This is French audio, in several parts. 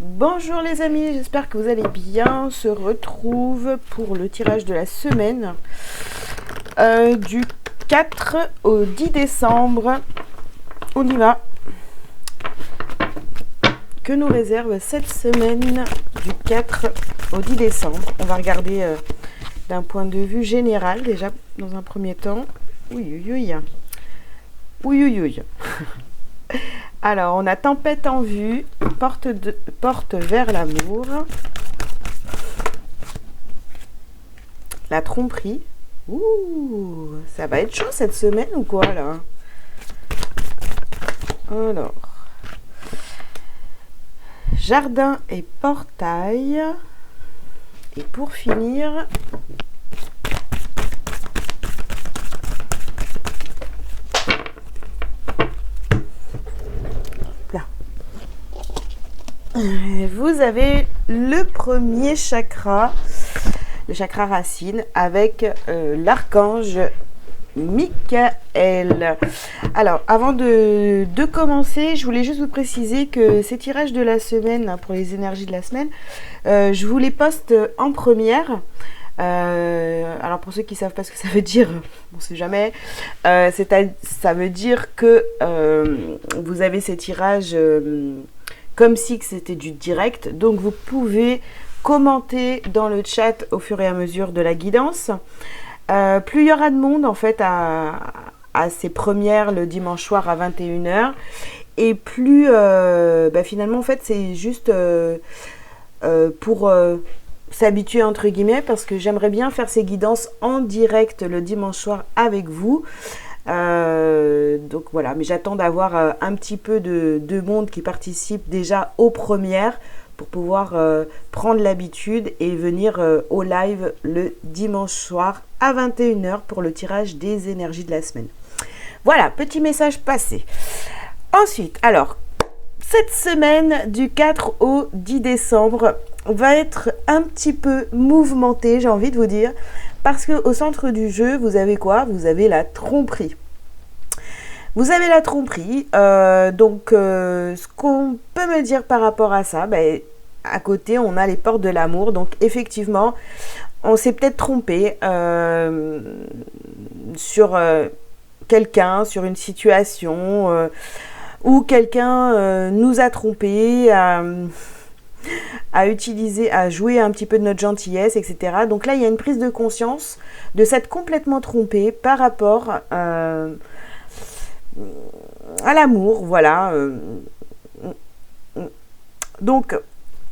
Bonjour les amis, j'espère que vous allez bien. On se retrouve pour le tirage de la semaine du 4 au 10 décembre. On y va. Que nous réserve cette semaine du 4 au 10 décembre? On va regarder d'un point de vue général déjà dans un premier temps. Oui, oui, oui. Oui, oui. Alors, on a tempête en vue, porte vers l'amour, la tromperie. Ouh, ça va être chaud cette semaine ou quoi là? Alors, jardin et portail. Et pour finir, vous avez le premier chakra, le chakra racine, avec l'archange Michael. Alors, avant de commencer, je voulais juste vous préciser que ces tirages de la semaine, hein, pour les énergies de la semaine, je vous les poste en première. Alors pour ceux qui ne savent pas ce que ça veut dire, on ne sait jamais, ça veut dire que vous avez ces tirages comme si c'était du direct, donc vous pouvez commenter dans le chat au fur et à mesure de la guidance. Plus il y aura de monde en fait à ces premières le dimanche soir à 21h, et plus finalement en fait c'est juste pour s'habituer entre guillemets, parce que j'aimerais bien faire ces guidances en direct le dimanche soir avec vous. Donc voilà, mais j'attends d'avoir un petit peu de monde qui participe déjà aux premières pour pouvoir prendre l'habitude et venir au live le dimanche soir à 21h pour le tirage des énergies de la semaine. Voilà, petit message passé. Ensuite, alors, cette semaine du 4 au 10 décembre va être un petit peu mouvementée, j'ai envie de vous dire, parce qu'au centre du jeu, vous avez quoi? Vous avez la tromperie. Vous avez la tromperie, donc ce qu'on peut me dire par rapport à ça, à côté on a les portes de l'amour, donc effectivement on s'est peut-être trompé sur quelqu'un, sur une situation, où quelqu'un nous a trompé, à utiliser, à jouer un petit peu de notre gentillesse, etc. Donc là il y a une prise de conscience de s'être complètement trompé par rapport à l'amour, voilà. Donc,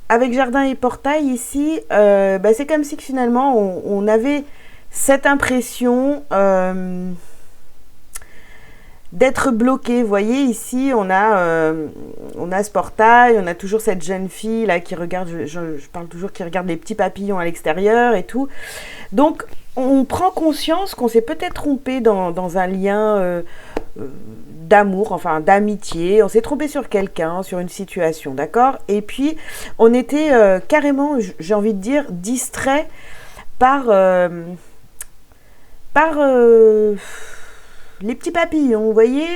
avec jardin et portail ici, c'est comme si que finalement on avait cette impression d'être bloqué. Vous voyez ici, on a ce portail, on a toujours cette jeune fille là qui regarde, je parle toujours, qui regarde les petits papillons à l'extérieur et tout. Donc, on prend conscience qu'on s'est peut-être trompé dans un lien d'amour, enfin d'amitié. On s'est trompé sur quelqu'un, sur une situation, d'accord? Et puis, on était carrément, j'ai envie de dire, distrait par les petits papillons. Vous voyez,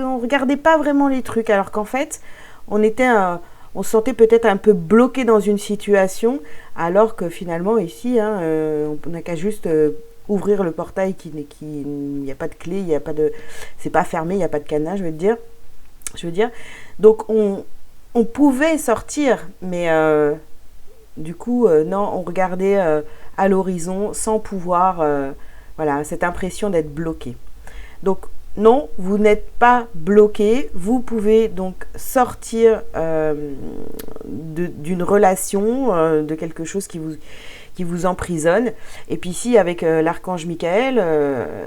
on regardait pas vraiment les trucs, alors qu'en fait, on se sentait peut-être un peu bloqué dans une situation, alors que finalement ici, on n'a qu'à juste ouvrir le portail, il n'y a pas de clé, il y a pas de, c'est pas fermé, il n'y a pas de cadenas, je veux dire. Donc on pouvait sortir, mais du coup non, on regardait à l'horizon sans pouvoir, voilà, cette impression d'être bloqué. Donc non, vous n'êtes pas bloqué, vous pouvez donc sortir d'une relation, de quelque chose qui vous emprisonne. Et puis ici, avec l'archange Michael,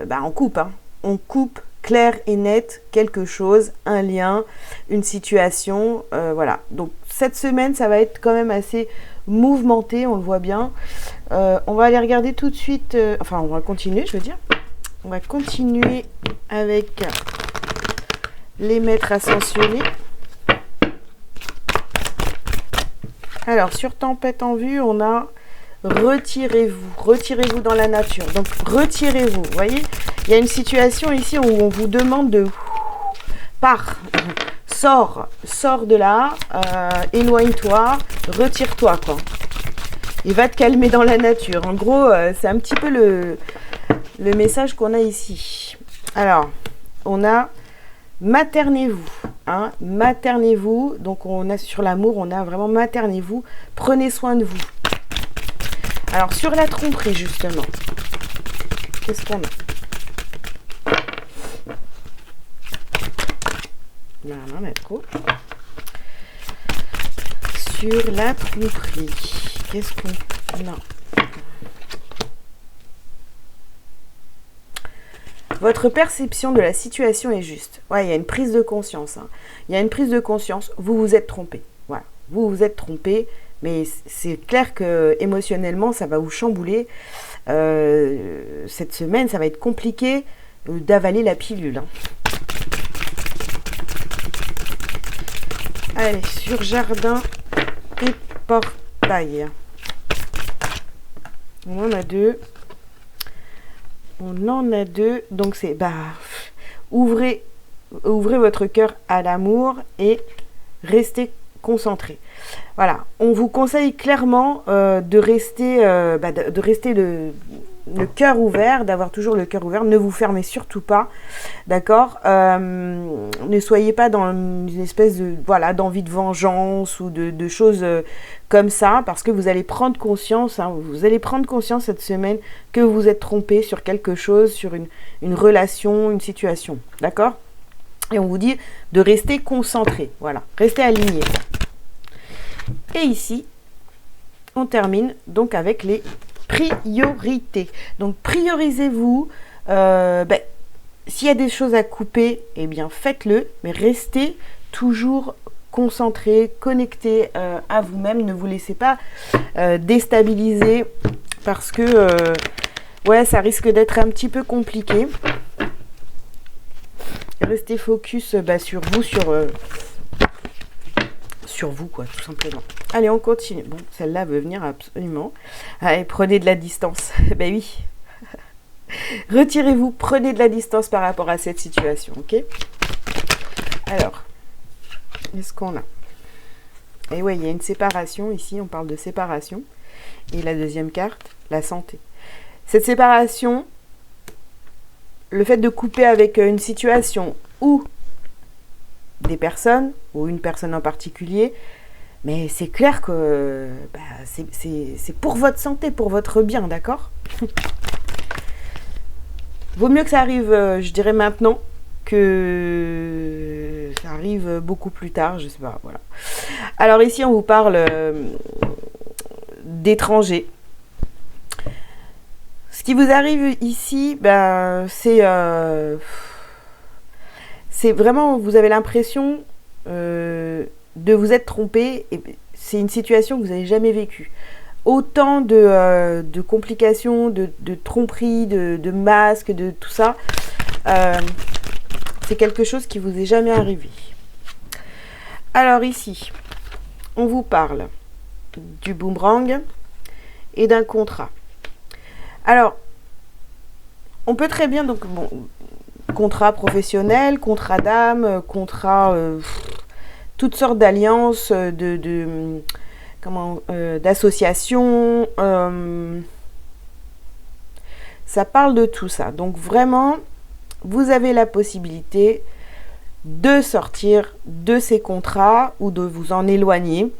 on coupe. On coupe clair et net quelque chose, un lien, une situation. Voilà. Donc cette semaine, ça va être quand même assez mouvementé, on le voit bien. On va aller regarder tout de suite, on va continuer, je veux dire. On va continuer avec les maîtres ascensionnés. Alors, sur tempête en vue, on a retirez-vous dans la nature. Donc, retirez-vous. Vous voyez, il y a une situation ici où on vous demande de sors de là, éloigne-toi, retire-toi, quoi. Et va te calmer dans la nature. En gros, c'est un petit peu le message qu'on a ici. Alors, on a maternez-vous, hein, maternez-vous. Donc, on a sur l'amour, on a vraiment maternez-vous. Prenez soin de vous. Alors, sur la tromperie, justement, qu'est-ce qu'on a? Non, on a trop. Sur la tromperie, qu'est-ce qu'on a? Votre perception de la situation est juste. Ouais, il y a une prise de conscience. Hein. Il y a une prise de conscience. Vous vous êtes trompé. Voilà. Vous vous êtes trompé. Mais c'est clair que émotionnellement, ça va vous chambouler. Cette semaine, ça va être compliqué d'avaler la pilule. Hein. Allez, sur jardin et portail. On en a deux. On en a deux. Donc c'est ouvrez votre cœur à l'amour et restez concentré. Voilà, on vous conseille clairement de rester le cœur ouvert, d'avoir toujours le cœur ouvert. Ne vous fermez surtout pas, d'accord. Ne soyez pas dans une espèce de d'envie de vengeance ou de choses comme ça, parce que vous allez prendre conscience, hein, vous allez prendre conscience cette semaine que vous êtes trompé sur quelque chose, sur une relation, une situation, d'accord. Et on vous dit de rester concentré, voilà, restez aligné. Et ici, on termine donc avec les priorités. Donc, priorisez-vous. S'il y a des choses à couper, eh bien, faites-le. Mais restez toujours concentré, connecté à vous-même. Ne vous laissez pas déstabiliser parce que, ça risque d'être un petit peu compliqué. Restez focus sur vous, sur vous, quoi, tout simplement. Allez, on continue. Bon, celle-là veut venir absolument. Allez, prenez de la distance. Ben oui. Retirez-vous, prenez de la distance par rapport à cette situation, ok? Alors, qu'est-ce qu'on a? Et ouais, il y a une séparation ici, on parle de séparation. Et la deuxième carte, la santé. Cette séparation, le fait de couper avec une situation ou des personnes, ou une personne en particulier, mais c'est clair que c'est pour votre santé, pour votre bien, d'accord? Vaut mieux que ça arrive, je dirais maintenant, que ça arrive beaucoup plus tard, je sais pas, voilà. Alors ici, on vous parle d'étrangers. Ce qui vous arrive ici, c'est vraiment, vous avez l'impression de vous être trompé. Et c'est une situation que vous n'avez jamais vécue. Autant de complications, de tromperies, de masques, de tout ça. C'est quelque chose qui vous est jamais arrivé. Alors ici, on vous parle du boomerang et d'un contrat. Alors, on peut très bien, donc, bon, contrat professionnel, contrat d'âme, contrat, toutes sortes d'alliances, d'associations. Ça parle de tout ça. Donc vraiment, vous avez la possibilité de sortir de ces contrats ou de vous en éloigner.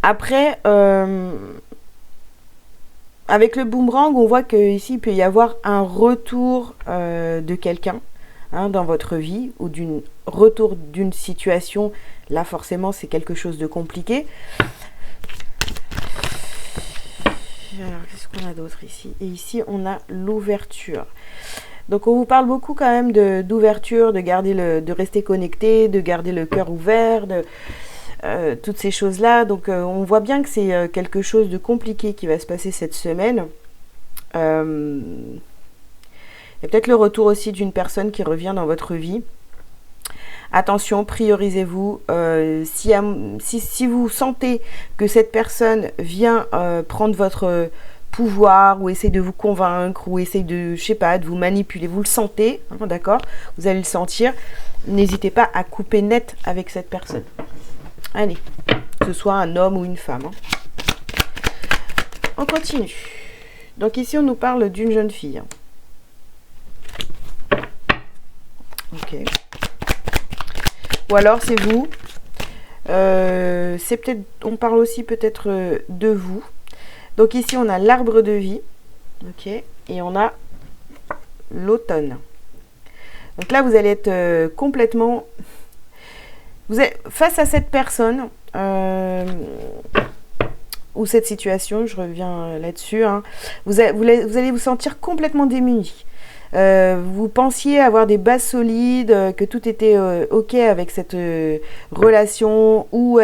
Après, avec le boomerang, on voit qu'ici, il peut y avoir un retour de quelqu'un dans votre vie ou retour d'une situation. Là, forcément, c'est quelque chose de compliqué. Alors, qu'est-ce qu'on a d'autre ici? Et ici, on a l'ouverture. Donc, on vous parle beaucoup quand même d'ouverture, de rester connecté, de garder le cœur ouvert, toutes ces choses-là. Donc, on voit bien que c'est quelque chose de compliqué qui va se passer cette semaine. Il y a peut-être le retour aussi d'une personne qui revient dans votre vie. Attention, priorisez-vous. Si vous sentez que cette personne vient prendre pouvoir, ou essaye de vous convaincre, ou essaye de, je sais pas, de vous manipuler. Vous le sentez, hein, d'accord? Vous allez le sentir. N'hésitez pas à couper net avec cette personne. Allez, que ce soit un homme ou une femme. On continue. Donc ici, on nous parle d'une jeune fille. Ok. Ou alors, c'est vous. C'est peut-être, on parle aussi peut-être de vous. Donc ici, on a l'arbre de vie. Ok. Et on a l'automne. Donc là, vous allez être complètement... Vous êtes face à cette personne ou cette situation, je reviens là-dessus, hein, vous allez vous sentir complètement démuni. Vous pensiez avoir des bases solides, que tout était ok avec cette relation ou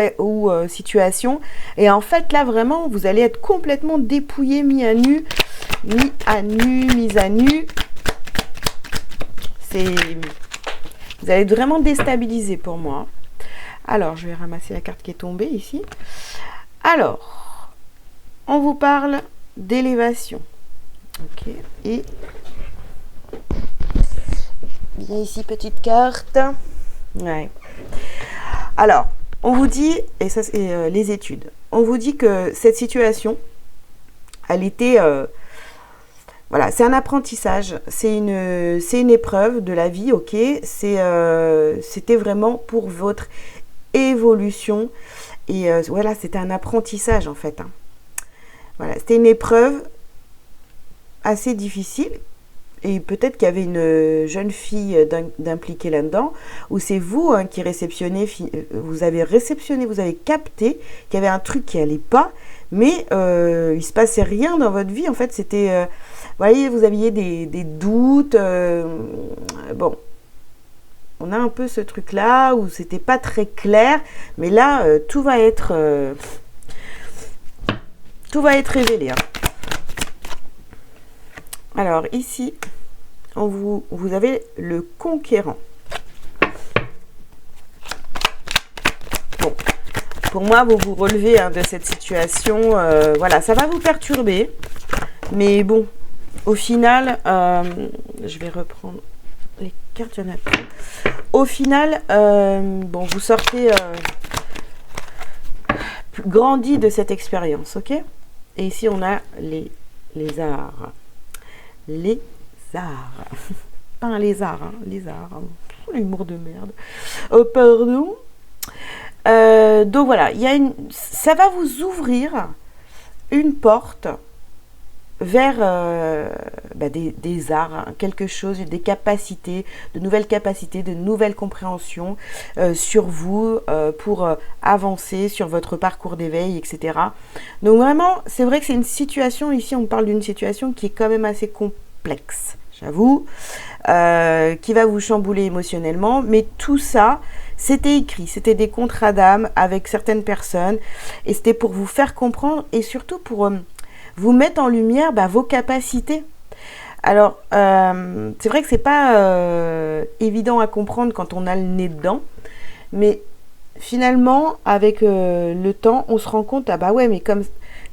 situation. Et en fait, là, vraiment, vous allez être complètement dépouillé, mis à nu. Vous allez être vraiment déstabilisé pour moi. Alors, je vais ramasser la carte qui est tombée ici. Alors, on vous parle d'élévation. Ok. Et il y a ici, petite carte. Ouais. Alors, on vous dit, et ça c'est les études, on vous dit que cette situation, elle était... voilà, c'est un apprentissage, c'est une épreuve de la vie, ok. C'était vraiment pour votre évolution. Et voilà, c'était un apprentissage en fait. Hein. Voilà, c'était une épreuve assez difficile. Et peut-être qu'il y avait une jeune fille d'impliquée là-dedans, ou c'est vous hein, qui réceptionnez, vous avez réceptionné, vous avez capté qu'il y avait un truc qui n'allait pas, mais il se passait rien dans votre vie. En fait, c'était, vous voyez, vous aviez des doutes. Bon, on a un peu ce truc-là où c'était pas très clair, mais là, tout va être révélé. Hein. Alors ici, vous avez le conquérant. Bon, pour moi, vous vous relevez hein, de cette situation. Voilà, ça va vous perturber. Mais bon, au final, je vais reprendre les cartes, il y en a plus. Au final, bon, vous sortez grandi de cette expérience, ok? Et ici, on a les arts. Les arts. Pas un lézard, hein, les arts. Hein. L'humour de merde. Oh, pardon. Donc voilà, ça va vous ouvrir une porte vers des arts, hein, quelque chose, des capacités, de nouvelles compréhensions sur vous pour avancer sur votre parcours d'éveil, etc. Donc vraiment, c'est vrai que c'est une situation, ici on parle d'une situation qui est quand même assez complexe, j'avoue, qui va vous chambouler émotionnellement, mais tout ça, c'était écrit, c'était des contrats d'âme avec certaines personnes, et c'était pour vous faire comprendre, et surtout pour... vous mettre en lumière vos capacités. Alors, c'est vrai que c'est pas évident à comprendre quand on a le nez dedans, mais finalement, avec le temps, on se rend compte, ah bah ouais, mais comme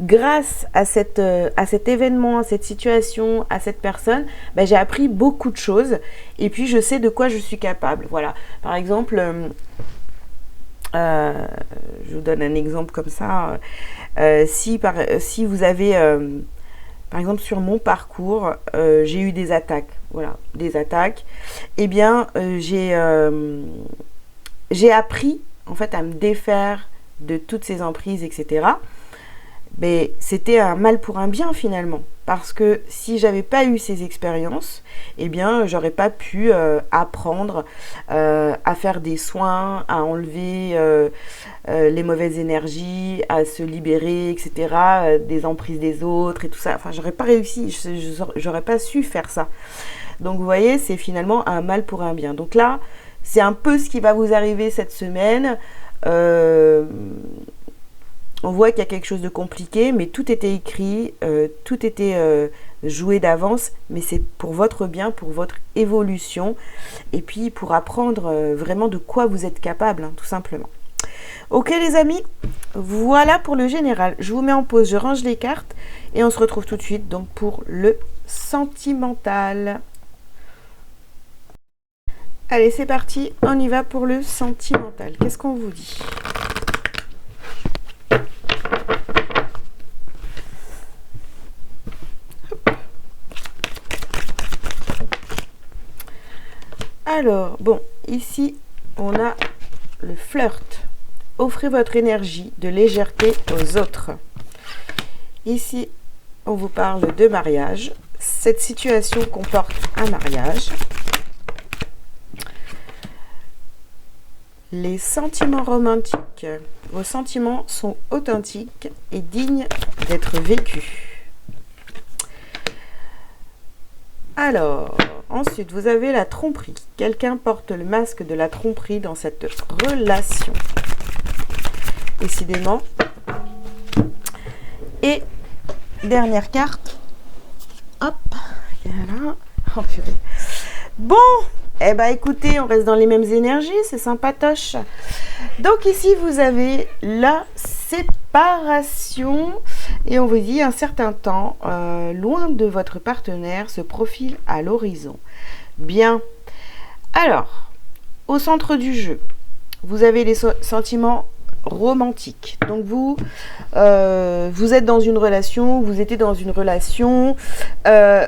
grâce à cet événement, à cette situation, à cette personne, j'ai appris beaucoup de choses, et puis je sais de quoi je suis capable. Voilà, par exemple... je vous donne un exemple comme ça. Si vous avez, par exemple sur mon parcours, j'ai eu des attaques, voilà, des attaques, eh bien j'ai appris en fait à me défaire de toutes ces emprises, etc. Mais c'était un mal pour un bien finalement, parce que si j'avais pas eu ces expériences, eh bien j'aurais pas pu apprendre à faire des soins, à enlever les mauvaises énergies, à se libérer, etc. Des emprises des autres et tout ça. Enfin, j'aurais pas réussi, j'aurais pas su faire ça. Donc vous voyez, c'est finalement un mal pour un bien. Donc là, c'est un peu ce qui va vous arriver cette semaine. On voit qu'il y a quelque chose de compliqué, mais tout était écrit, tout était joué d'avance, mais c'est pour votre bien, pour votre évolution, et puis pour apprendre vraiment de quoi vous êtes capable, hein, tout simplement. Ok les amis, Voilà pour le général. Je vous mets en pause, je range les cartes et on se retrouve tout de suite donc pour le sentimental. Allez, c'est parti, on y va pour le sentimental. Qu'est-ce qu'on vous dit ? Alors, bon, ici, on a le flirt. Offrez votre énergie de légèreté aux autres. Ici, on vous parle de mariage. Cette situation comporte un mariage. Les sentiments romantiques. Vos sentiments sont authentiques et dignes d'être vécus. Alors, ensuite, vous avez la tromperie. Quelqu'un porte le masque de la tromperie dans cette relation. Décidément. Et dernière carte. Hop. Voilà. Oh, purée. Bon. Eh bien, écoutez, on reste dans les mêmes énergies. C'est sympatoche. Donc ici, vous avez la séparation. Et on vous dit un certain temps, loin de votre partenaire, se profile à l'horizon. Bien. Alors, au centre du jeu, vous avez les sentiments romantiques. Donc vous êtes dans une relation, vous étiez dans une relation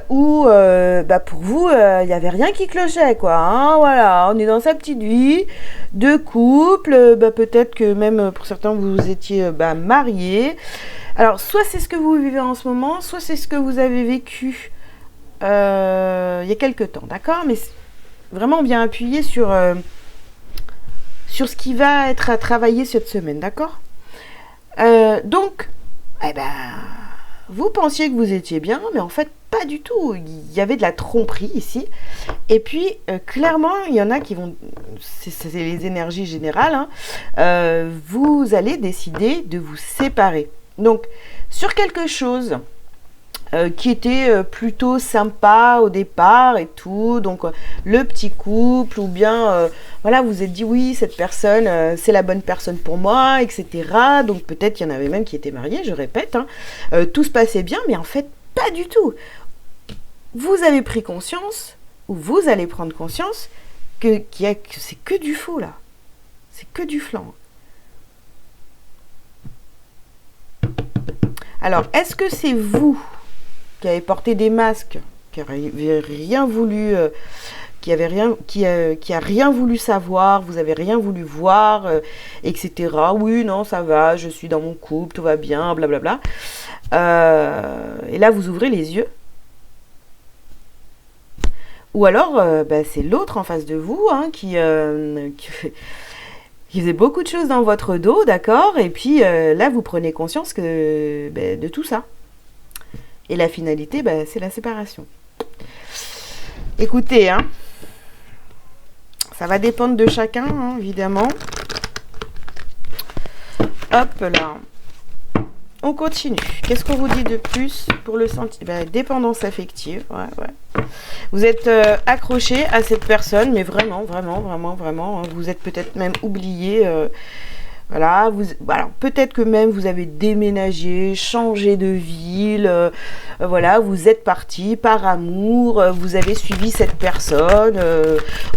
où pour vous, il n'y avait rien qui clochait, quoi. Hein, voilà, on est dans sa petite vie de couple. Peut-être que même pour certains, vous étiez mariés. Alors, soit c'est ce que vous vivez en ce moment, soit c'est ce que vous avez vécu il y a quelques temps, d'accord ? Mais vraiment bien appuyé sur ce qui va être à travailler cette semaine, d'accord ? Donc, vous pensiez que vous étiez bien, mais en fait, pas du tout. Il y avait de la tromperie ici. Et puis, clairement, il y en a qui vont... C'est les énergies générales. Hein, vous allez décider de vous séparer. Donc, sur quelque chose qui était plutôt sympa au départ et tout, donc le petit couple, ou bien, voilà, vous vous êtes dit, oui, cette personne, c'est la bonne personne pour moi, etc. Donc, peut-être qu'il y en avait même qui étaient mariés, je répète, hein, tout se passait bien, mais en fait, pas du tout. Vous avez pris conscience, ou vous allez prendre conscience, que c'est que du faux, là. C'est que du flan. Alors, est-ce que c'est vous qui avez porté des masques, qui n'avez rien voulu, qui a rien voulu savoir, vous avez rien voulu voir, etc. Oui, non, ça va, je suis dans mon couple, tout va bien, blablabla. Et là, vous ouvrez les yeux. Ou alors, c'est l'autre en face de vous hein, qui faisait beaucoup de choses dans votre dos, d'accord ? Et puis là, vous prenez conscience de tout ça. Et la finalité, c'est la séparation. Écoutez, hein, ça va dépendre de chacun, hein, évidemment. Hop là. On continue. Qu'est-ce qu'on vous dit de plus pour le sentiment ? Dépendance affective. Ouais. Vous êtes accroché à cette personne, mais vraiment, hein, vous êtes peut-être même oublié. Voilà, alors peut-être que même vous avez déménagé, changé de ville, voilà, vous êtes parti par amour, vous avez suivi cette personne,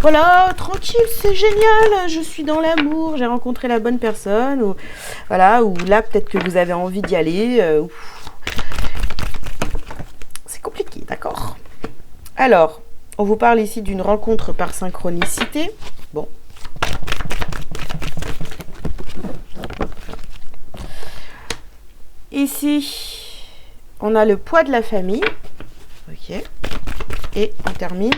voilà, tranquille, c'est génial, je suis dans l'amour, j'ai rencontré la bonne personne, ou voilà, ou là peut-être que vous avez envie d'y aller, c'est compliqué, d'accord ? Alors, on vous parle ici d'une rencontre par synchronicité, bon. Ici, on a le poids de la famille. Ok. Et on termine.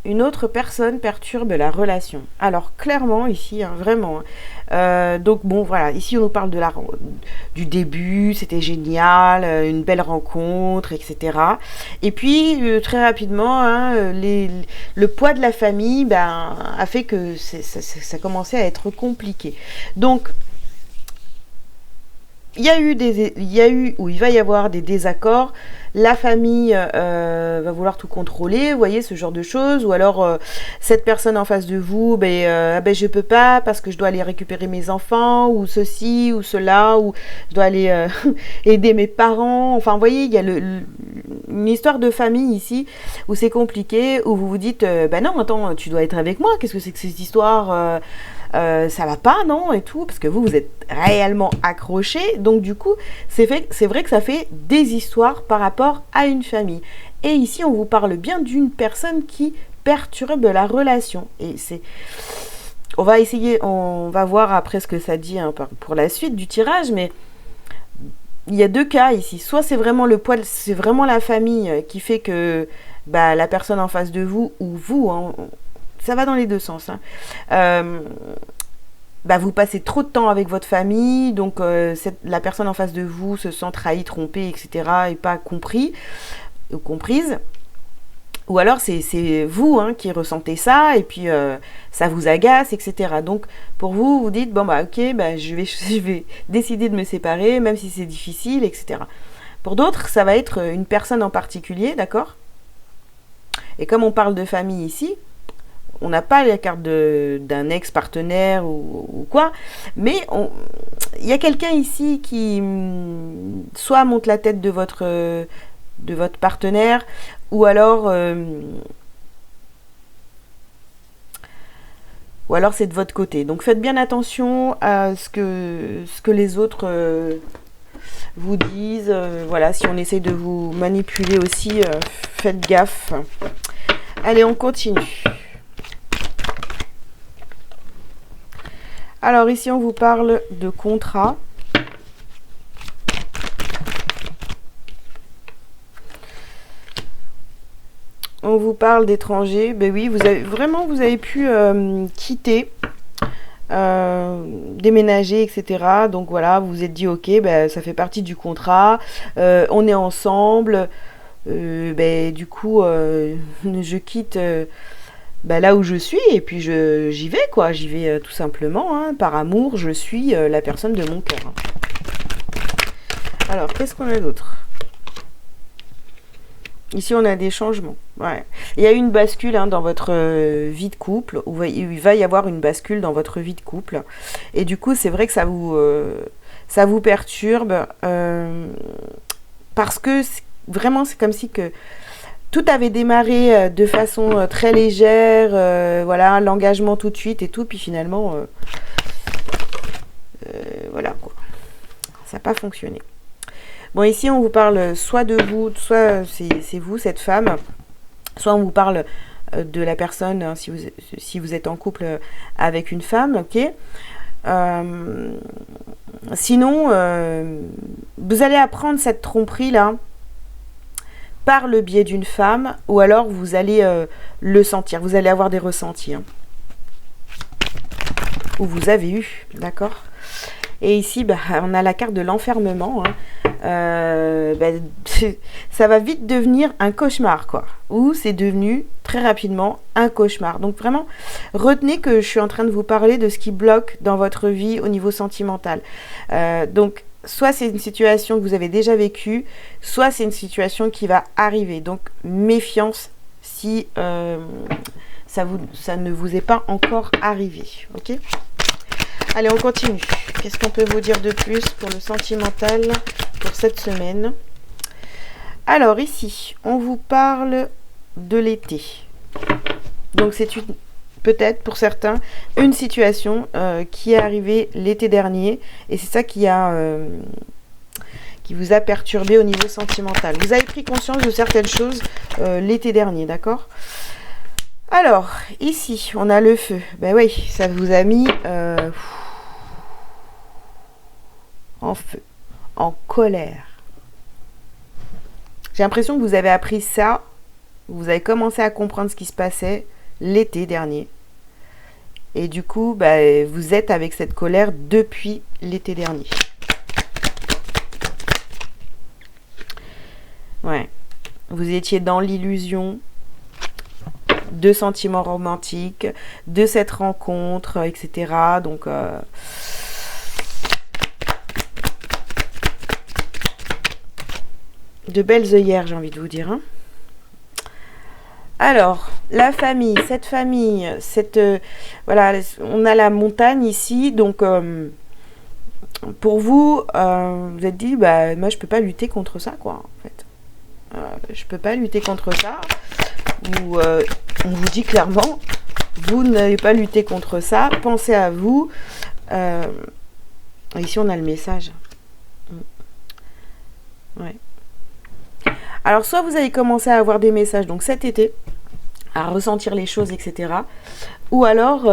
Une autre personne perturbe la relation. Alors, clairement, ici, hein, vraiment. Donc, bon, voilà. Ici, on nous parle du début. C'était génial. Une belle rencontre, etc. Et puis, très rapidement, hein, le poids de la famille a fait que ça commençait à être compliqué. Donc, ou il va y avoir des désaccords. La famille va vouloir tout contrôler, vous voyez, ce genre de choses. Ou alors, cette personne en face de vous, je peux pas parce que je dois aller récupérer mes enfants, ou ceci, ou cela, ou je dois aller aider mes parents. Enfin, vous voyez, il y a une histoire de famille ici où c'est compliqué, où vous vous dites, non, attends, tu dois être avec moi. Qu'est-ce que c'est que cette histoire ça va pas, non, et tout, parce que vous êtes réellement accroché. Donc du coup, c'est vrai que ça fait des histoires par rapport à une famille. Et ici, on vous parle bien d'une personne qui perturbe la relation. Et on va voir après ce que ça dit pour la suite du tirage, mais il y a deux cas ici. Soit c'est vraiment c'est vraiment la famille qui fait que la personne en face de vous, ou vous, hein, ça va dans les deux sens. Vous passez trop de temps avec votre famille, donc la personne en face de vous se sent trahie, trompée, etc. et pas compris ou comprise. Ou alors c'est vous qui ressentez ça et puis ça vous agace, etc. Donc pour vous, vous dites je vais décider de me séparer, même si c'est difficile, etc. Pour d'autres, ça va être une personne en particulier, d'accord ? Et comme on parle de famille ici, on n'a pas la carte d'un ex-partenaire ou quoi, mais il y a quelqu'un ici qui soit monte la tête de votre partenaire, ou alors c'est de votre côté. Donc faites bien attention à ce que les autres vous disent. Voilà, si on essaie de vous manipuler aussi, faites gaffe. Allez, on continue. Alors ici, on vous parle de contrat. On vous parle d'étrangers. Ben oui, vous avez pu quitter, déménager, etc. Donc voilà, vous vous êtes dit, ok, ça fait partie du contrat. On est ensemble. Du coup, je quitte... là où je suis, et puis j'y vais, quoi. J'y vais tout simplement, par amour, je suis la personne de mon cœur. Alors, qu'est-ce qu'on a d'autre ? Ici, on a des changements. Ouais. Il y a une bascule dans votre vie de couple, où il va y avoir une bascule dans votre vie de couple. Et du coup, c'est vrai que ça vous perturbe, parce que vraiment, c'est comme si que tout avait démarré de façon très légère, l'engagement tout de suite et tout, puis finalement, voilà quoi, ça n'a pas fonctionné. Bon, ici on vous parle soit de vous, soit c'est vous, cette femme, soit on vous parle de la personne, si vous êtes en couple avec une femme, ok. Sinon, vous allez apprendre cette tromperie là par le biais d'une femme, ou alors vous allez le sentir, vous allez avoir des ressentis, ou vous avez eu, d'accord. Et ici, on a la carte de l'enfermement, ça va vite devenir un cauchemar, quoi, ou c'est devenu très rapidement un cauchemar. Donc vraiment, retenez que je suis en train de vous parler de ce qui bloque dans votre vie au niveau sentimental. Donc soit c'est une situation que vous avez déjà vécue, soit c'est une situation qui va arriver. Donc méfiance si ça ne vous est pas encore arrivé. Ok ? Allez, on continue. Qu'est-ce qu'on peut vous dire de plus pour le sentimental pour cette semaine ? Alors ici, on vous parle de l'été. Donc c'est peut-être pour certains une situation qui est arrivée l'été dernier, et c'est ça qui vous a perturbé au niveau sentimental. Vous avez pris conscience de certaines choses l'été dernier, d'accord ? Alors, ici, on a le feu. Ben oui, ça vous a mis en feu, en colère. J'ai l'impression que vous avez appris ça, vous avez commencé à comprendre ce qui se passait l'été dernier. Et du coup, vous êtes avec cette colère depuis l'été dernier. Ouais. Vous étiez dans l'illusion de sentiments romantiques, de cette rencontre, etc. Donc, de belles œillères, j'ai envie de vous dire. Hein. Alors, la famille, voilà, on a la montagne ici, donc pour vous, vous êtes dit, bah, moi je peux pas lutter contre ça, quoi, en fait. Je peux pas lutter contre ça. Ou on vous dit clairement, vous n'allez pas lutter contre ça, pensez à vous. Ici on a le message. Ouais. Alors soit vous allez commencer à avoir des messages, donc cet été, à ressentir les choses, etc. Ou alors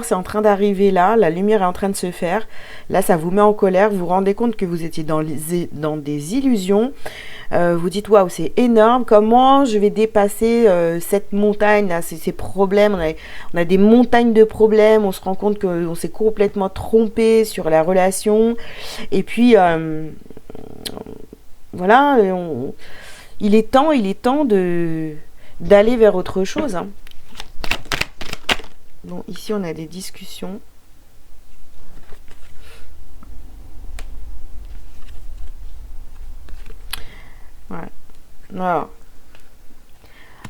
c'est en train d'arriver là, la lumière est en train de se faire. Là, ça vous met en colère, vous vous rendez compte que vous étiez dans des illusions. Vous dites, waouh, c'est énorme, comment je vais dépasser cette montagne, là, ces problèmes. On a des montagnes de problèmes, on se rend compte qu'on s'est complètement trompé sur la relation. Et puis, voilà, il est temps d'aller vers autre chose. Hein. Bon, ici, on a des discussions. Ouais.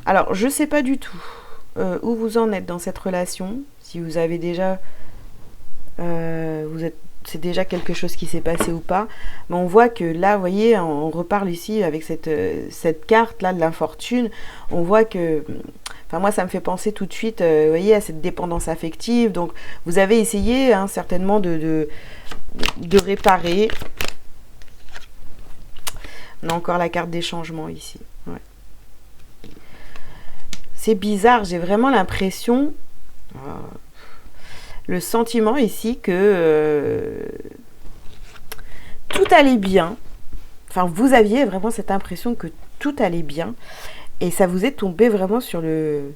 Alors, je sais pas du tout où vous en êtes dans cette relation. Si vous avez déjà... c'est déjà quelque chose qui s'est passé ou pas. Mais on voit que là, vous voyez, on reparle ici avec cette carte-là de l'infortune. On voit que... Enfin, moi, ça me fait penser tout de suite, vous voyez, à cette dépendance affective. Donc, vous avez essayé, hein, certainement, de réparer. On a encore la carte des changements ici. Ouais. C'est bizarre, j'ai vraiment l'impression, le sentiment ici que tout allait bien. Enfin, vous aviez vraiment cette impression que tout allait bien. Et ça vous est tombé vraiment sur le...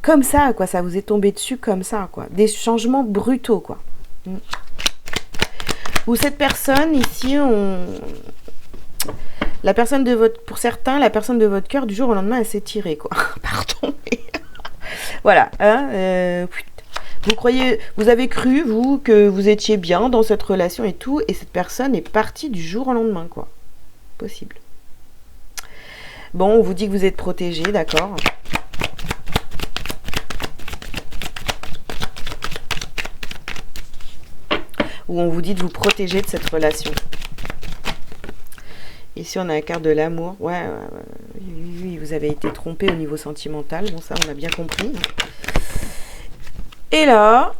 Comme ça, quoi. Ça vous est tombé dessus comme ça, quoi. Des changements brutaux, quoi. Ou cette personne, ici, la personne de votre... Pour certains, la personne de votre cœur, du jour au lendemain, elle s'est tirée, quoi. Pardon. Voilà. Hein, vous avez cru, vous, que vous étiez bien dans cette relation et tout, et cette personne est partie du jour au lendemain, quoi. Possible. Bon, on vous dit que vous êtes protégé, d'accord. Ou on vous dit de vous protéger de cette relation. Ici, on a la carte de l'amour. Ouais, oui, vous avez été trompé au niveau sentimental. Bon, ça, on a bien compris. Et là,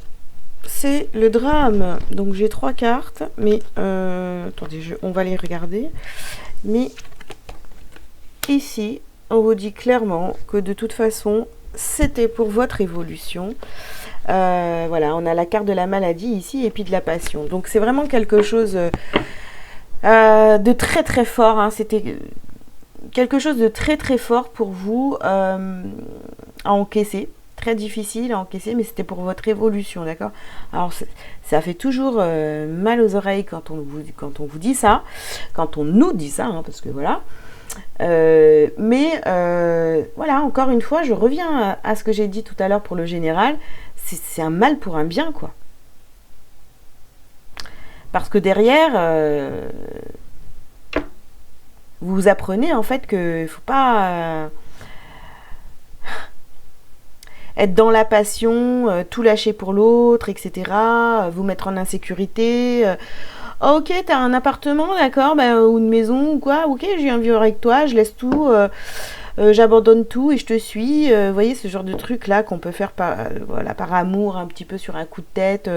c'est le drame. Donc, j'ai 3 cartes. Mais, attendez, on va les regarder. Mais, ici, on vous dit clairement que de toute façon, c'était pour votre évolution. Voilà, on a la carte de la maladie ici et puis de la passion. Donc c'est vraiment quelque chose de très très fort. Hein. C'était quelque chose de très très fort pour vous à encaisser. Très difficile à encaisser, mais c'était pour votre évolution, d'accord? Alors ça fait toujours mal aux oreilles quand on vous dit ça, quand on nous dit ça, hein, parce que voilà. Mais voilà, encore une fois, je reviens à ce que j'ai dit tout à l'heure pour le général. C'est un mal pour un bien, quoi. Parce que derrière, vous apprenez en fait qu'il ne faut pas être dans la passion, tout lâcher pour l'autre, etc. Vous mettre en insécurité. Ok, t'as un appartement, d'accord, ou une maison ou quoi. Ok, je viens vivre avec toi, je laisse tout. J'abandonne tout et je te suis. Vous voyez, ce genre de truc là qu'on peut faire voilà, par amour, un petit peu sur un coup de tête.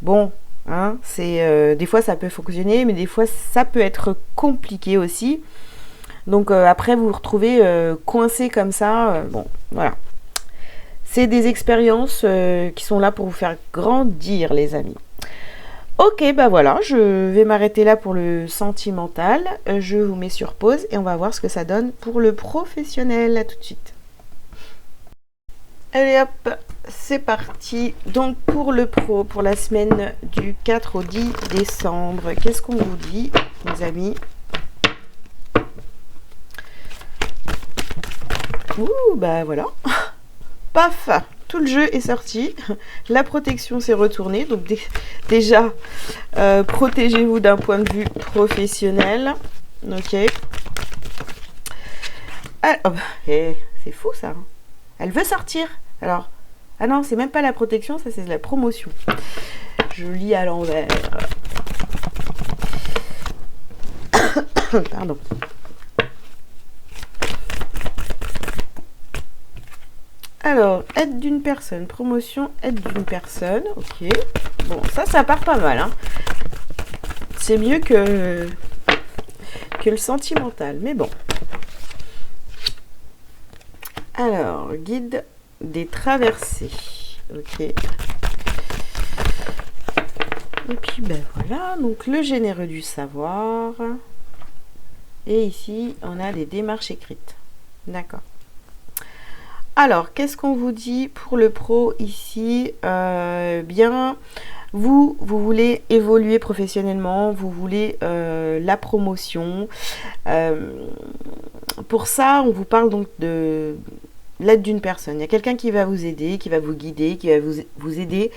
Bon, hein, des fois ça peut fonctionner, mais des fois ça peut être compliqué aussi. Donc après vous vous retrouvez coincé comme ça. Bon, voilà. C'est des expériences qui sont là pour vous faire grandir, les amis. Ok, bah voilà, je vais m'arrêter là pour le sentimental. Je vous mets sur pause et on va voir ce que ça donne pour le professionnel. À tout de suite. Allez hop, c'est parti. Donc pour le pro, pour la semaine du 4 au 10 décembre, qu'est-ce qu'on vous dit, mes amis? Ouh, bah voilà. Paf! tout le jeu est sorti. La protection s'est retournée. Donc déjà, protégez-vous d'un point de vue professionnel. Ok. Ah, oh, c'est fou ça. Elle veut sortir. Alors, ah non, c'est même pas la protection, ça c'est la promotion. Je lis à l'envers. Pardon. Alors, aide d'une personne, promotion, aide d'une personne, ok. Bon, ça part pas mal, hein. C'est mieux que le sentimental, mais bon. Alors, guide des traversées, ok. Et puis, ben voilà, donc le généreux du savoir. Et ici, on a des démarches écrites, d'accord. Alors, qu'est-ce qu'on vous dit pour le pro ici? Bien, vous voulez évoluer professionnellement, vous voulez la promotion. Pour ça, on vous parle donc de l'aide d'une personne. Il y a quelqu'un qui va vous aider, qui va vous guider, qui va vous aider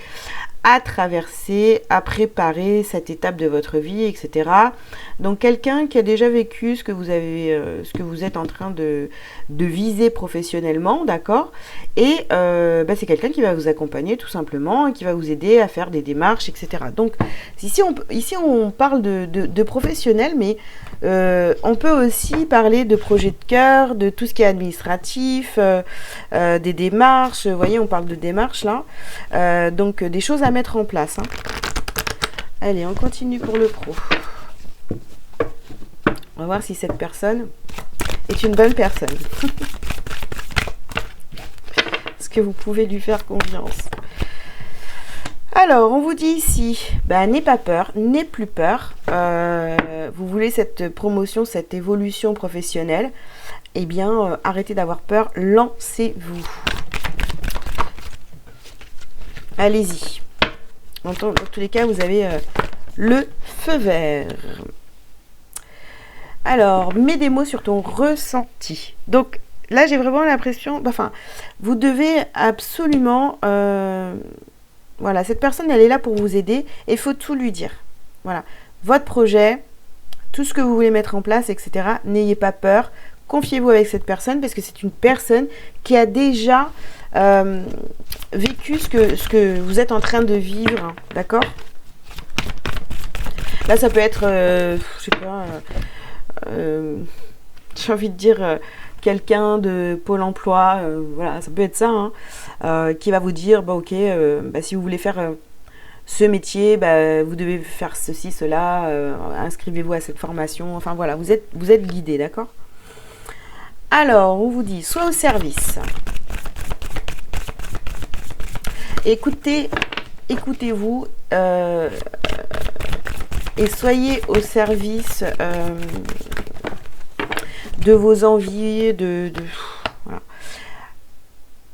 à traverser, à préparer cette étape de votre vie, etc. Donc quelqu'un qui a déjà vécu ce que vous avez, ce que vous êtes en train de viser professionnellement, d'accord. Et c'est quelqu'un qui va vous accompagner tout simplement et qui va vous aider à faire des démarches, etc. Donc ici on parle de professionnels, mais on peut aussi parler de projets de cœur, de tout ce qui est administratif, des démarches. Vous voyez, on parle de démarches là. Donc des choses à mettre en place. Hein. Allez, on continue pour le pro. On va voir si cette personne est une bonne personne. Est-ce que vous pouvez lui faire confiance? Alors, on vous dit ici, n'aie pas peur, n'aie plus peur. Vous voulez cette promotion, cette évolution professionnelle. Eh bien, arrêtez d'avoir peur, lancez-vous. Allez-y. Dans tous les cas, vous avez le feu vert. Alors, mets des mots sur ton ressenti. Donc, là, j'ai vraiment l'impression... vous devez absolument... voilà, cette personne, elle est là pour vous aider. Et il faut tout lui dire. Voilà. Votre projet, tout ce que vous voulez mettre en place, etc. N'ayez pas peur. Confiez-vous avec cette personne parce que c'est une personne qui a déjà... vécu ce que vous êtes en train de vivre, hein, d'accord? Là, ça peut être, je sais pas, j'ai envie de dire quelqu'un de Pôle emploi, voilà, ça peut être ça, hein, qui va vous dire, ok, si vous voulez faire ce métier, vous devez faire ceci, cela, inscrivez-vous à cette formation, enfin voilà, vous êtes guidé, d'accord? Alors, on vous dit, soit au service. Écoutez-vous et soyez au service de vos envies, voilà.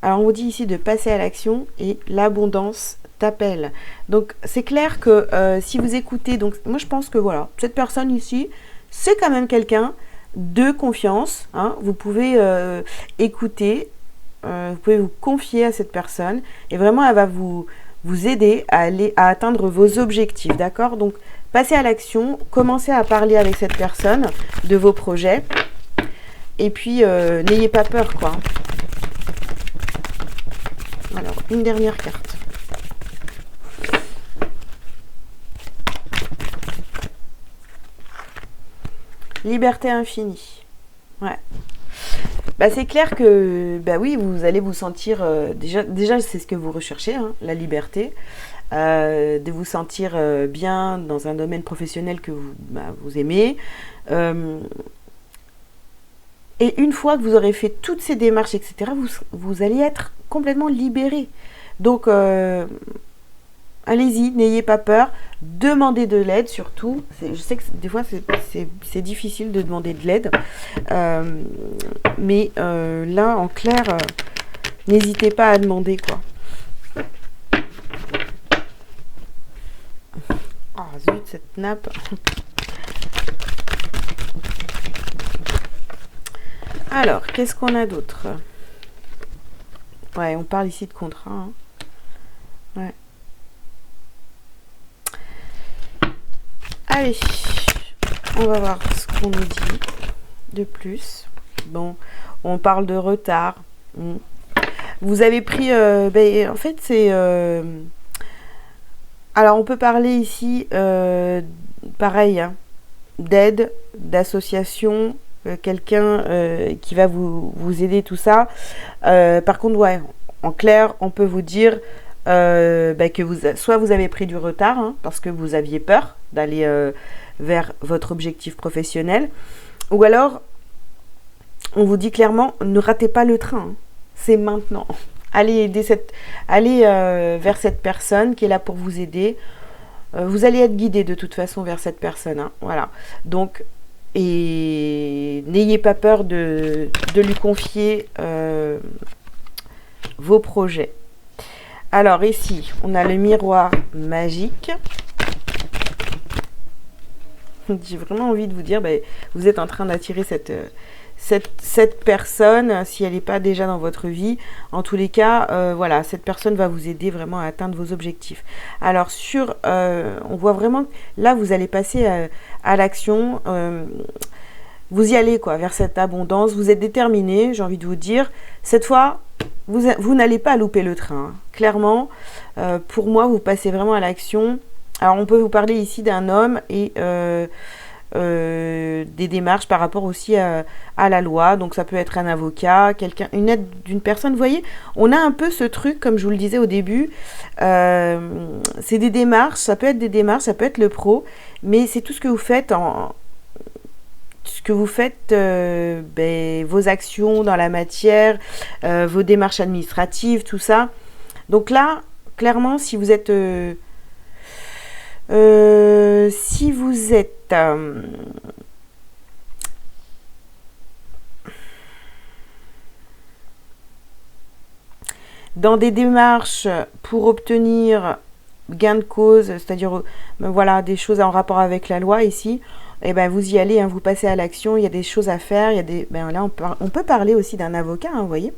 Alors on vous dit ici de passer à l'action et l'abondance t'appelle. Donc c'est clair que si vous écoutez, donc moi je pense que voilà, cette personne ici, c'est quand même quelqu'un de confiance, hein. Vous pouvez écouter. Vous pouvez vous confier à cette personne et vraiment elle va vous aider à atteindre vos objectifs, d'accord? Donc passez à l'action, commencez à parler avec cette personne de vos projets et puis n'ayez pas peur, quoi. Alors, une dernière carte. Liberté infinie. Ouais. C'est clair que, oui, vous allez vous sentir, déjà c'est ce que vous recherchez, hein, la liberté, de vous sentir bien dans un domaine professionnel que vous aimez. Et une fois que vous aurez fait toutes ces démarches, etc., vous allez être complètement libéré. Donc, allez-y, n'ayez pas peur, demandez de l'aide surtout. Je sais que des fois c'est difficile de demander de l'aide, mais là en clair, n'hésitez pas à demander, quoi. Ah zut, cette nappe. Alors, qu'est-ce qu'on a d'autre? Ouais, on parle ici de contrat. Hein. Ouais. Allez, on va voir ce qu'on nous dit de plus. Bon, on parle de retard. Vous avez pris... en fait, c'est... alors, on peut parler ici, pareil, hein, d'aide, d'association, quelqu'un qui va vous aider, tout ça. Par contre, ouais, en clair, on peut vous dire que soit vous avez pris du retard, hein, parce que vous aviez peur d'aller vers votre objectif professionnel, ou alors, on vous dit clairement, ne ratez pas le train, hein, c'est maintenant. Allez vers cette personne qui est là pour vous aider. Vous allez être guidé de toute façon vers cette personne. Hein, voilà. Donc, et n'ayez pas peur de lui confier vos projets. Alors ici, on a le miroir magique. J'ai vraiment envie de vous dire, vous êtes en train d'attirer cette personne, si elle n'est pas déjà dans votre vie. En tous les cas, voilà, cette personne va vous aider vraiment à atteindre vos objectifs. Alors on voit vraiment, là vous allez passer à l'action. Vous y allez vers cette abondance. Vous êtes déterminé, j'ai envie de vous dire. Cette fois, vous n'allez pas louper le train. Hein. Clairement, pour moi, vous passez vraiment à l'action. Alors, on peut vous parler ici d'un homme et des démarches par rapport aussi à la loi. Donc, ça peut être un avocat, une aide d'une personne. Vous voyez, on a un peu ce truc, comme je vous le disais au début. C'est des démarches, ça peut être des démarches, ça peut être le pro. Mais c'est tout ce que vous faites vos actions dans la matière, vos démarches administratives, tout ça. Donc là, clairement, si vous êtes dans des démarches pour obtenir gain de cause, c'est-à-dire voilà, des choses en rapport avec la loi ici, et vous y allez, hein, vous passez à l'action, il y a des choses à faire, il y a des, là on peut parler aussi d'un avocat, hein, vous voyez.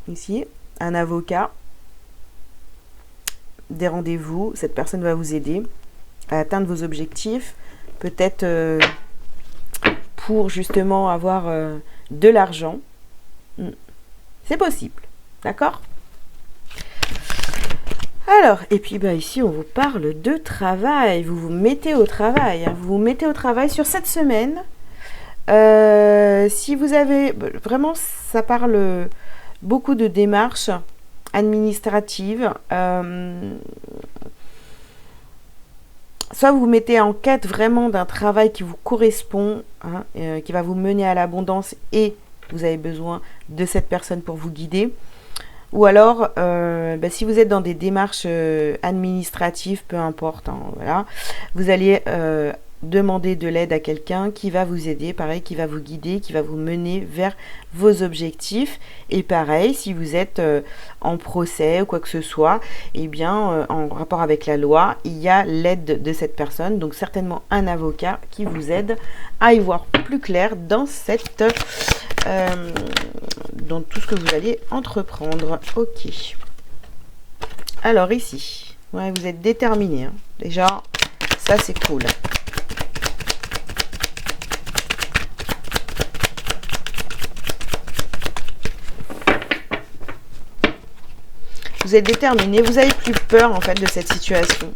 Ici, un avocat, des rendez-vous, cette personne va vous aider à atteindre vos objectifs, peut-être pour justement avoir de l'argent. C'est possible, d'accord ? Alors, et puis ici, on vous parle de travail. Vous vous mettez au travail. Hein. Vous vous mettez au travail sur cette semaine. Si vous avez... Vraiment, ça parle beaucoup de démarches administratives. Soit vous vous mettez en quête vraiment d'un travail qui vous correspond, hein, qui va vous mener à l'abondance et vous avez besoin de cette personne pour vous guider. Ou alors, si vous êtes dans des démarches administratives, peu importe, hein, voilà, vous allez demander de l'aide à quelqu'un qui va vous aider, pareil, qui va vous guider, qui va vous mener vers vos objectifs. Et pareil, si vous êtes en procès ou quoi que ce soit, eh bien, en rapport avec la loi, il y a l'aide de cette personne, donc certainement un avocat qui vous aide à y voir plus clair dans dans tout ce que vous allez entreprendre. Ok. Alors ici, ouais, vous êtes déterminé. Hein. Déjà, ça c'est cool. Vous êtes déterminé, vous n'avez plus peur en fait de cette situation.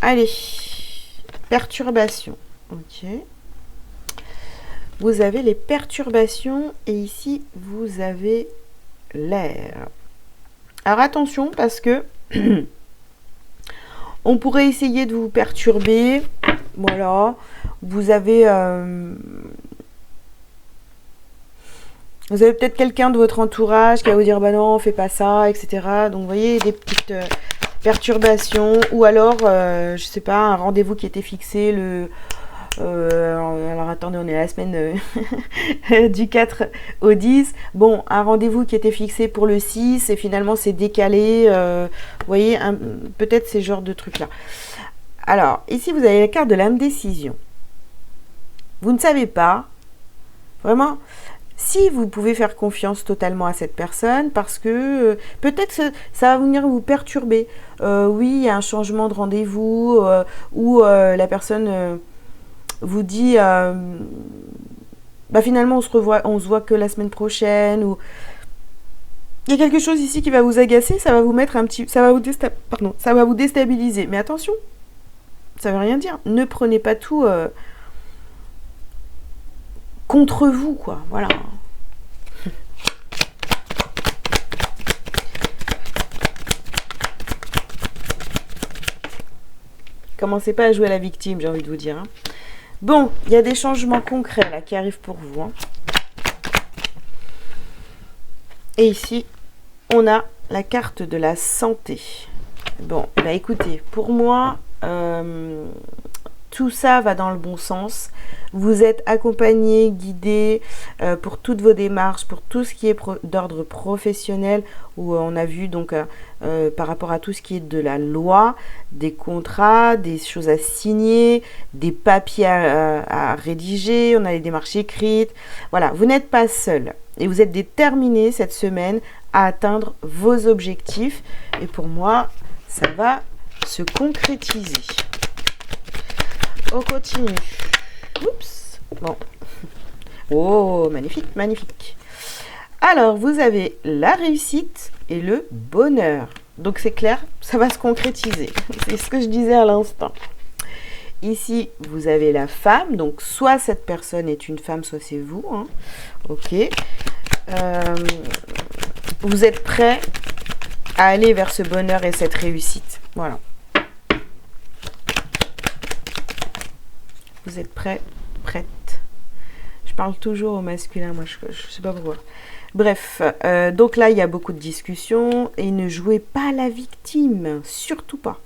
Allez, perturbation. Ok. Vous avez les perturbations et ici, vous avez l'air. Alors attention parce que on pourrait essayer de vous perturber. Voilà. Vous avez peut-être quelqu'un de votre entourage qui va vous dire bah non, fais pas ça, etc. Donc vous voyez des petites perturbations. Ou alors, je sais pas, un rendez-vous qui était fixé le... alors attendez, on est à la semaine du 4 au 10. Bon, un rendez-vous qui était fixé pour le 6 et finalement c'est décalé. Vous voyez, peut-être ces genres de trucs-là. Alors, ici vous avez la carte de l'indécision. Vous ne savez pas. Vraiment, si vous pouvez faire confiance totalement à cette personne, parce que peut-être ça va venir vous perturber. Oui, il y a un changement de rendez-vous, où la personne vous dit bah finalement on se voit que la semaine prochaine, ou il y a quelque chose ici qui va vous agacer, ça va vous mettre ça va vous déstabiliser. Mais attention, ça veut rien dire. Ne prenez pas tout contre vous, quoi. Voilà. Commencez pas à jouer à la victime, j'ai envie de vous dire. Hein. Bon, il y a des changements concrets là qui arrivent pour vous. Hein. Et ici, on a la carte de la santé. Bon, bah écoutez, pour moi, tout ça va dans le bon sens. Vous êtes accompagné, guidé pour toutes vos démarches, pour tout ce qui est d'ordre professionnel, où on a vu donc par rapport à tout ce qui est de la loi, des contrats, des choses à signer, des papiers à rédiger, on a les démarches écrites. Voilà, vous n'êtes pas seul et vous êtes déterminé cette semaine à atteindre vos objectifs. Et pour moi, ça va se concrétiser. On continue. Oups. Bon. Oh, magnifique, magnifique. Alors, vous avez la réussite et le bonheur. Donc, c'est clair, ça va se concrétiser. C'est ce que je disais à l'instant. Ici, vous avez la femme. Donc, soit cette personne est une femme, soit c'est vous. Hein. Ok. Vous êtes prêt à aller vers ce bonheur et cette réussite. Voilà. Vous êtes prêt, prête. Je parle toujours au masculin, moi je sais pas pourquoi. Bref, donc là il y a beaucoup de discussions et ne jouez pas la victime, surtout pas.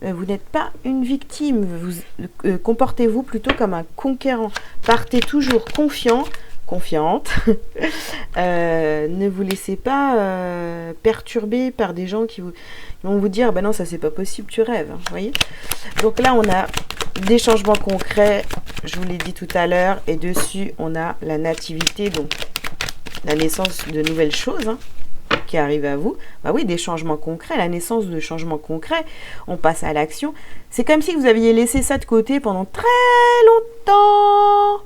Vous n'êtes pas une victime, vous comportez-vous plutôt comme un conquérant. Partez toujours confiante. Ne vous laissez pas perturber par des gens qui vont vous dire bah non ça c'est pas possible, tu rêves, hein, vous voyez. Donc là on a des changements concrets, je vous l'ai dit tout à l'heure, et dessus on a la nativité, donc la naissance de nouvelles choses hein, qui arrivent à vous. Bah oui, des changements concrets, la naissance de changements concrets, on passe à l'action. C'est comme si vous aviez laissé ça de côté pendant très longtemps.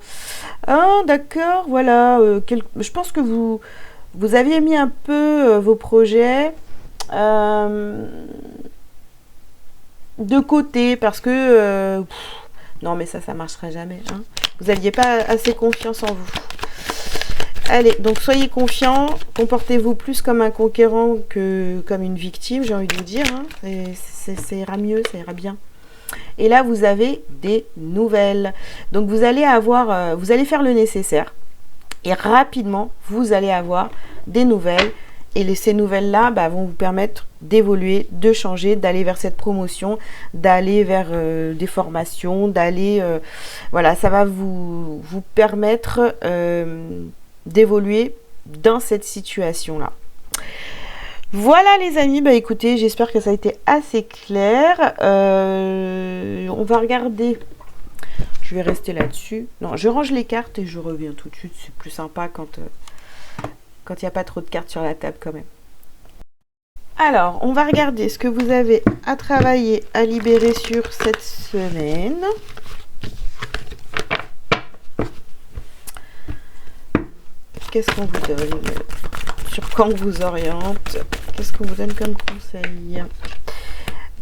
Ah, d'accord, voilà. Je pense que vous aviez mis un peu vos projets de côté parce que non mais ça marchera jamais hein. Vous n'aviez pas assez confiance en vous. Allez, donc soyez confiants, comportez-vous plus comme un conquérant que comme une victime, j'ai envie de vous dire hein. Ça ira mieux, ça ira bien. Et là vous avez des nouvelles, donc vous allez faire le nécessaire et rapidement vous allez avoir des nouvelles. Et ces nouvelles-là vont vous permettre d'évoluer, de changer, d'aller vers cette promotion, d'aller vers des formations, d'aller... voilà, ça va vous permettre d'évoluer dans cette situation-là. Voilà les amis, écoutez, j'espère que ça a été assez clair. On va regarder... Je vais rester là-dessus. Non, je range les cartes et je reviens tout de suite. C'est plus sympa quand il n'y a pas trop de cartes sur la table quand même. Alors, on va regarder ce que vous avez à travailler, à libérer sur cette semaine. Qu'est-ce qu'on vous donne? Sur quand on vous oriente? Qu'est-ce qu'on vous donne comme conseil?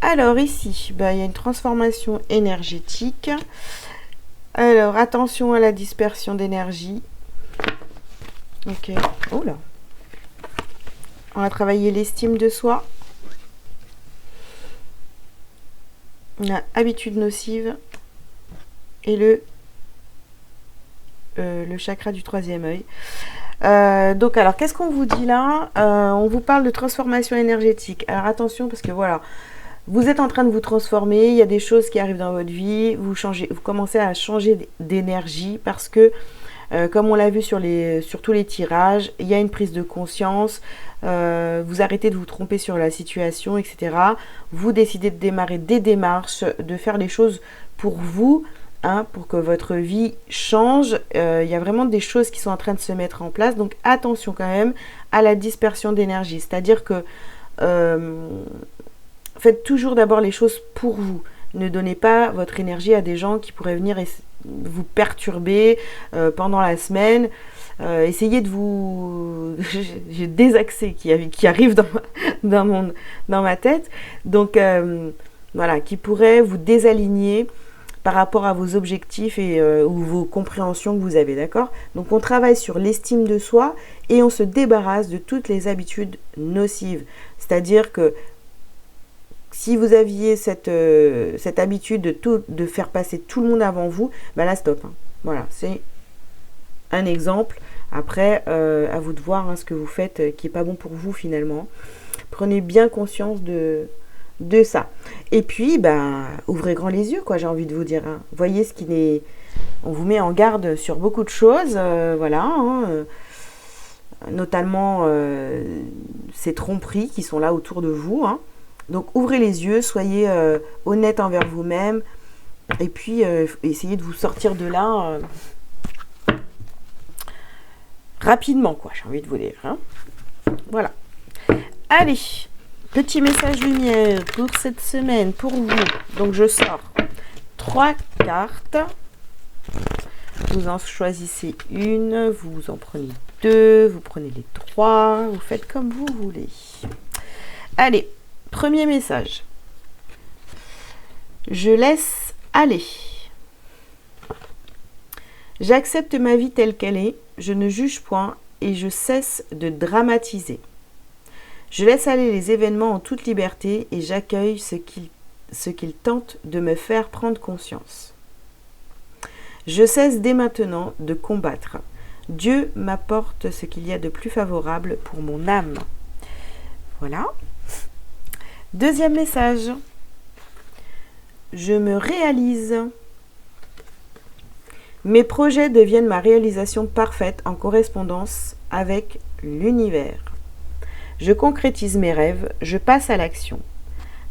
Alors ici, il y a une transformation énergétique. Alors, attention à la dispersion d'énergie. Ok. Oh là. On va travailler l'estime de soi. On a habitude nocive. Et le chakra du troisième œil. Donc, alors, qu'est-ce qu'on vous dit là? On vous parle de transformation énergétique. Alors, attention, parce que voilà, vous êtes en train de vous transformer. Il y a des choses qui arrivent dans votre vie. Vous commencez à changer d'énergie parce que comme on l'a vu sur tous les tirages, il y a une prise de conscience, vous arrêtez de vous tromper sur la situation, etc. Vous décidez de démarrer des démarches, de faire les choses pour vous, hein, pour que votre vie change. Il y a vraiment des choses qui sont en train de se mettre en place. Donc attention quand même à la dispersion d'énergie. C'est-à-dire que faites toujours d'abord les choses pour vous. Ne donnez pas votre énergie à des gens qui pourraient venir vous perturber pendant la semaine. Essayez de vous... J'ai des accès qui arrivent dans ma tête. Donc voilà, qui pourraient vous désaligner par rapport à vos objectifs et ou vos compréhensions que vous avez, d'accord? Donc on travaille sur l'estime de soi et on se débarrasse de toutes les habitudes nocives. C'est-à-dire que si vous aviez cette habitude de faire passer tout le monde avant vous, ben là stop. Hein. Voilà, c'est un exemple. Après, à vous de voir hein, ce que vous faites qui n'est pas bon pour vous finalement. Prenez bien conscience de ça. Et puis, ben, ouvrez grand les yeux, quoi, j'ai envie de vous dire. Hein. Voyez ce qui est... On vous met en garde sur beaucoup de choses, voilà. Hein, notamment ces tromperies qui sont là autour de vous. Hein. Donc, ouvrez les yeux, soyez honnête envers vous-même. Et puis, essayez de vous sortir de là rapidement, quoi, j'ai envie de vous dire. Hein. Voilà. Allez, petit message lumière pour cette semaine, pour vous. Donc, je sors 3 cartes. Vous en choisissez une, vous en prenez 2, vous prenez les 3, vous faites comme vous voulez. Allez, premier message. Je laisse aller. J'accepte ma vie telle qu'elle est, je ne juge point et je cesse de dramatiser. Je laisse aller les événements en toute liberté et j'accueille ce qu'ils tentent de me faire prendre conscience. Je cesse dès maintenant de combattre. Dieu m'apporte ce qu'il y a de plus favorable pour mon âme. Voilà. Deuxième message. Je me réalise. Mes projets deviennent ma réalisation parfaite en correspondance avec l'univers. Je concrétise mes rêves, je passe à l'action.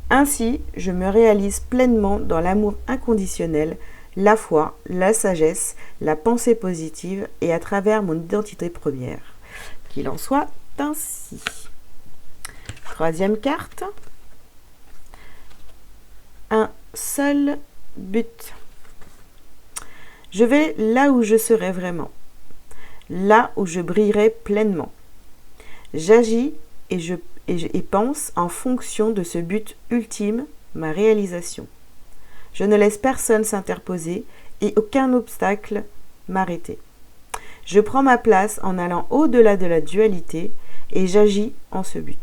Ainsi, je me réalise pleinement dans l'amour inconditionnel, la foi, la sagesse, la pensée positive et à travers mon identité première. Qu'il en soit ainsi. Troisième carte. Un seul but. Je vais là où je serai vraiment, là où je brillerai pleinement. J'agis et pense en fonction de ce but ultime, ma réalisation. Je ne laisse personne s'interposer et aucun obstacle m'arrêter. Je prends ma place en allant au-delà de la dualité et j'agis en ce but.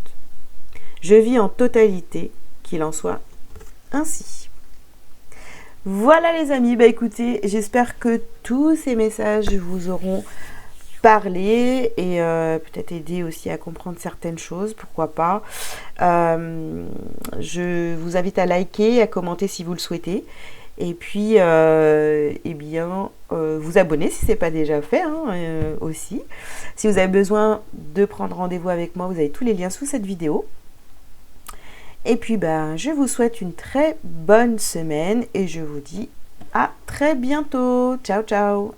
Je vis en totalité, qu'il en soit ainsi. Voilà les amis, bah écoutez, j'espère que tous ces messages vous auront parlé et peut-être aider aussi à comprendre certaines choses, pourquoi pas. Je vous invite à liker, à commenter si vous le souhaitez. Et puis, eh bien, vous abonner si ce n'est pas déjà fait hein, aussi. Si vous avez besoin de prendre rendez-vous avec moi, vous avez tous les liens sous cette vidéo. Et puis, ben, je vous souhaite une très bonne semaine et je vous dis à très bientôt. Ciao, ciao!